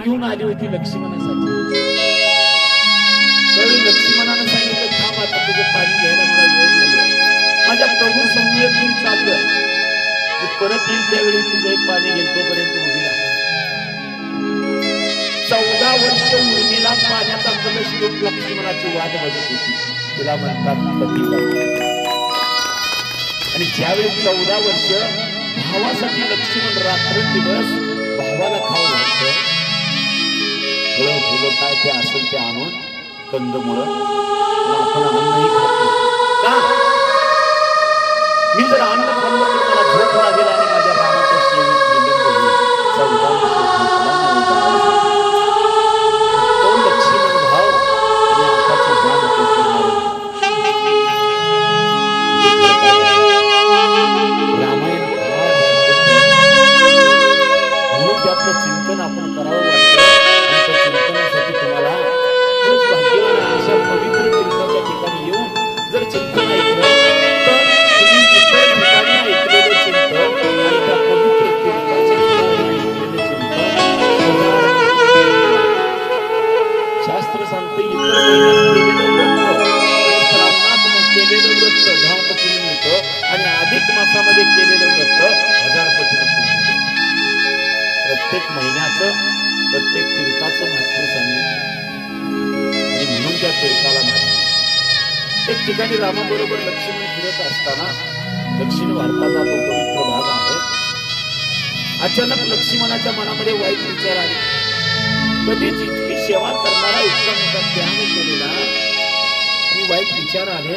घेऊन आली होती लक्ष्मणासाठी. त्यावेळी लक्ष्मणानं सांगितलं, थांब आता तुझं पाणी घ्यायला मला वेळ नाही, माझ्या प्रभू समवेत मी चाललोय, मी परत येईल त्यावेळी तुझं पाणी घेईल, तोपर्यंत उभी राहा. 14 वर्ष उर्मिला पाण्याचा कलश घेऊन लक्ष्मणाची वाट बघत होती. तिला म्हणतात पती. आणि ज्यावेळी 14 वर्ष भावासाठी लक्ष्मण रात्रंदिवस भावाला खाऊ घालतं, फळं फुलं काय ते असेल ते आणून कंदमुळं आपण अन्नही खातो का? मी जर अन्न खाल्लं तर मला झोप लागेल आणि माझ्या रामाच्या सेवेत विलंब होईल. 14 वर्ष तो लक्ष्मण भाव आणि आताचे ज्ञान रामायण म्हणून त्यातलं चिंतन आपण करावं वाटतं. आणि त्या चिंतनासाठी तुम्हाला खरंच भाग्यवान अशा पवित्र तीर्थाच्या ठिकाणी येऊन जर चिंतन ऐकलं तर तुम्ही इतर ठिकाणी ऐकलेलं चिंतन आणि त्या पवित्र तीर्थाच्या ठिकाणी ऐकलेलं चिंतन शास्त्र सांगते. इतर महिन्यात केलेलं व्रत आणि श्रावणात केलेलं व्रत धावपतीने मिळतं आणि अधिक मासामध्ये केलेलं व्रत 1000 पटीने मिळतं. प्रत्येक महिन्याचं प्रत्येक तीर्थाचं महत्त्व सांगितलं आणि म्हणून त्या तीर्थाला महत्त्व. एक ठिकाणी रामाबरोबर लक्ष्मण फिरत असताना, दक्षिण भारताचा तो पवित्र भाग आहे, अचानक लक्ष्मणाच्या मनामध्ये वाईट विचार आले. कधीच इतकी सेवा करणारा इतका मोठा त्याग केलेला आणि वाईट विचार आले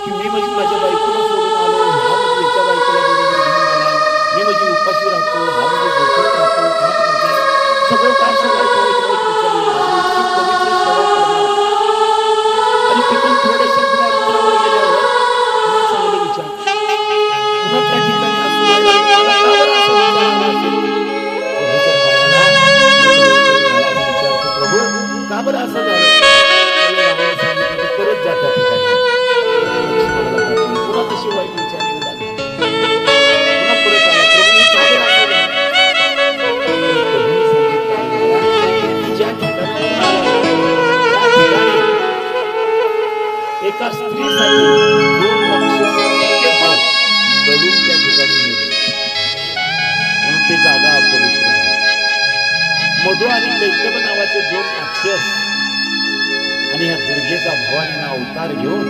की मी म्हणजे माझ्या बायकोला सोडून आलो, हा म्हणजे याच्या बायकोला बरोबर घेऊन आला, मी म्हणजे उपाशी राहतो, हा म्हणजे झोपत राहतो, खात राहतो, सगळं काय असं वाईट वाईट वाईट विचार इतकी पवित्र सेवा करणार. आणि तिथून थोडेसे अंतरावर गेल्यावर पुन्हा चांगले विचार, पुन्हा त्या ठिकाणी असं प्रभू का बरं असं झालं, परत जात त्या ठिकाणी पुन्हा तशी वाईट विचार येऊ लागले. पुन्हा परत आला, प्रभू का बरं असं झालं. ज्या ठिकाणी एका स्त्रीसाठी 2 राक्षसांचे भाग लढून त्या ठिकाणी नेले म्हणून ते जागा अपवित्र झाली. मधु आणि कैटभ नावाचे 2 राक्षस आणि ह्या दुर्गेचा भवानीचा अवतार घेऊन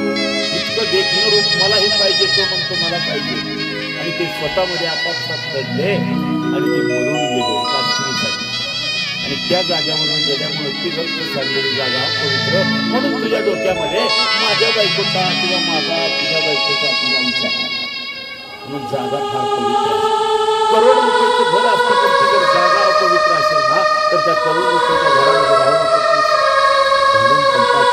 इतकं देखणं रूप, मला हे पाहिजे, तो म्हणतो मला पाहिजे, आणि ते स्वतःमध्ये आपापसात लढले आणि ते मरून गेले एका स्त्रीसाठी. आणि त्या जाग्यावरून गेल्यामुळे ती रक्त चाललेली जागा पवित्र. म्हणून तुझ्या डोक्यामध्ये माझ्या बायकोचा किंवा माझा तुझ्या बायकोचा तुझा विचार, म्हणून जागा फार पवित्र असते. करोड रुपयाचं घर असतं पण ती जर जागा अपवित्र असेल ना तर त्या करोड रुपयाच्या घरामध्ये राहू नको, म्हणून पंपात